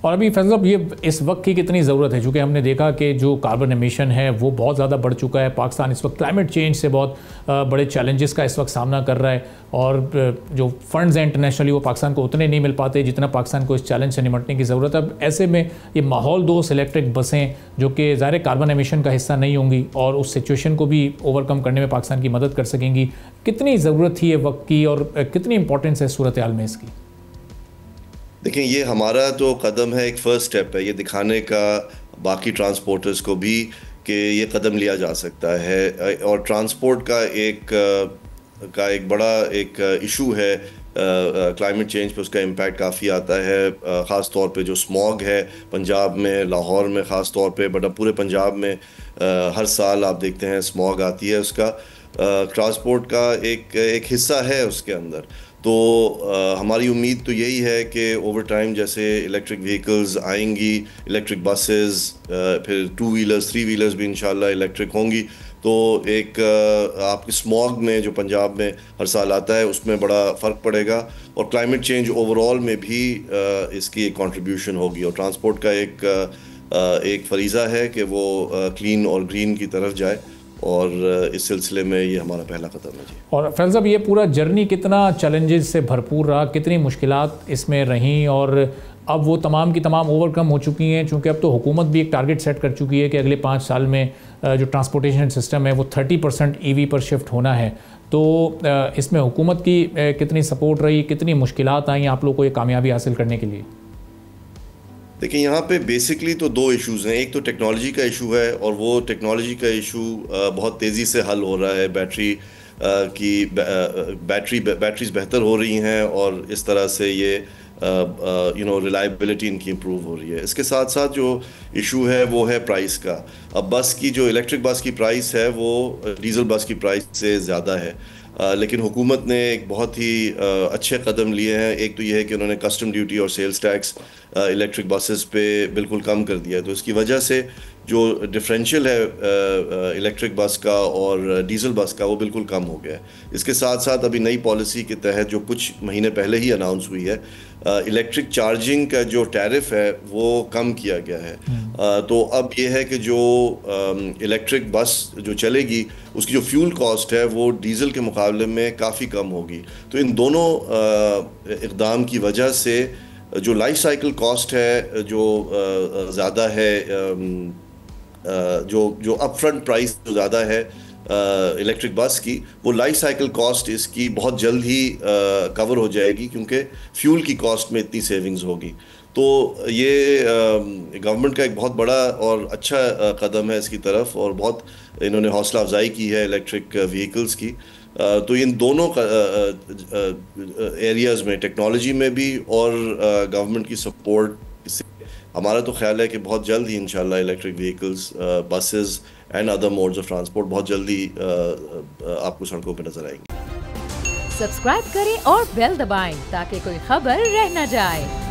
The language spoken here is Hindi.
और अभी फैज़ल साहब ये इस वक्त की कितनी ज़रूरत है, चूँकि हमने देखा कि जो कार्बन एमिशन है वो बहुत ज़्यादा बढ़ चुका है। पाकिस्तान इस वक्त क्लाइमेट चेंज से बहुत बड़े चैलेंजेस का इस वक्त सामना कर रहा है और जो फंड्स हैं इंटरनेशनली वो पाकिस्तान को उतने नहीं मिल पाते जितना पाकिस्तान को इस चैलेंज से निपटने की ज़रूरत है। अब ऐसे में ये माहौल दोस्त इलेक्ट्रिक बसें जो कि ज़ाहिर कार्बन एमिशन का हिस्सा नहीं होंगी और उस सिचुएशन को भी ओवरकम करने में पाकिस्तान की मदद कर सकेंगी, कितनी ज़रूरत थी ये वक्त की और कितनी इंपॉर्टेंस है सूरत हाल में इसकी? देखें, ये हमारा तो कदम है, एक फ़र्स्ट स्टेप है ये दिखाने का बाकी ट्रांसपोर्टर्स को भी कि ये कदम लिया जा सकता है। और ट्रांसपोर्ट का एक बड़ा एक इशू है क्लाइमेट चेंज पे, उसका इम्पैक्ट काफ़ी आता है। ख़ास तौर पे जो स्मॉग है पंजाब में, लाहौर में ख़ास तौर पे, बट पूरे पंजाब में हर साल आप देखते हैं स्मॉग आती है। उसका ट्रांसपोर्ट का एक हिस्सा है उसके अंदर। तो हमारी उम्मीद तो यही है कि ओवर टाइम जैसे इलेक्ट्रिक व्हीकल्स आएंगी, इलेक्ट्रिक बसेस, फिर 2 व्हीलर्स 3 व्हीलर्स भी इंशाल्लाह इलेक्ट्रिक होंगी, तो एक आपके स्मॉग में जो पंजाब में हर साल आता है उसमें बड़ा फ़र्क पड़ेगा और क्लाइमेट चेंज ओवरऑल में भी इसकी एक कंट्रीब्यूशन होगी। और ट्रांसपोर्ट का एक फरीज़ा है कि वो क्लीन और ग्रीन की तरफ जाए और इस सिलसिले में ये हमारा पहला कदम है जी। और फैज़ल साहब ये पूरा जर्नी कितना चैलेंजेस से भरपूर रहा, कितनी मुश्किलात इसमें रहीं और अब वो तमाम की तमाम ओवरकम हो चुकी हैं, चूँकि अब तो हुकूमत भी एक टारगेट सेट कर चुकी है कि अगले 5 साल में जो ट्रांसपोर्टेशन सिस्टम है वो 30% EV पर शिफ्ट होना है। तो इसमें हुकूमत की कितनी सपोर्ट रही, कितनी मुश्किलात आई आप लोग को ये कामयाबी हासिल करने के लिए? देखिए, यहाँ पे बेसिकली तो 2 इश्यूज़ हैं। एक तो टेक्नोलॉजी का इशू है और वो टेक्नोलॉजी का इशू बहुत तेज़ी से हल हो रहा है। बैटरीज़ बेहतर हो रही हैं और इस तरह से ये रिलायबिलिटी इनकी इम्प्रूव हो रही है। इसके साथ साथ जो इशू है वो है प्राइस का। अब बस की जो इलेक्ट्रिक बस की प्राइस है वो डीज़ल बस की प्राइस से ज़्यादा है। लेकिन हुकूमत ने एक बहुत ही अच्छे कदम लिए हैं। एक तो ये है कि उन्होंने कस्टम ड्यूटी और सेल्स टैक्स इलेक्ट्रिक बसेस पे बिल्कुल कम कर दिया है। तो इसकी वजह से जो डिफरेंशियल है इलेक्ट्रिक बस का और डीज़ल बस का वो बिल्कुल कम हो गया है। इसके साथ साथ अभी नई पॉलिसी के तहत जो कुछ महीने पहले ही अनाउंस हुई है, इलेक्ट्रिक चार्जिंग का जो टैरिफ है वो कम किया गया है। तो अब ये है कि जो इलेक्ट्रिक बस जो चलेगी उसकी जो फ्यूल कॉस्ट है वो डीज़ल के मुकाबले में काफ़ी कम होगी। तो इन दोनों इक़दाम की वजह से जो लाइफ साइकिल कॉस्ट है जो ज़्यादा है, जो अपफ्रंट प्राइस जो ज़्यादा है इलेक्ट्रिक बस की, वो लाइफ साइकिल कॉस्ट इसकी बहुत जल्द ही कवर हो जाएगी क्योंकि फ्यूल की कॉस्ट में इतनी सेविंग्स होगी। तो ये गवर्नमेंट का एक बहुत बड़ा और अच्छा कदम है इसकी तरफ और बहुत इन्होंने हौसला अफजाई की है इलेक्ट्रिक व्हीकल्स की। तो इन दोनों एरियाज़ में, टेक्नोलॉजी में भी और गवर्नमेंट की सपोर्ट से, हमारा तो ख्याल है कि बहुत जल्द ही इंशाल्लाह electric vehicles, buses and other modes of transport बहुत जल्दी आपको सड़कों पर नजर आएंगी। सब्सक्राइब करें और बेल दबाएं ताकि कोई खबर रह न जाए।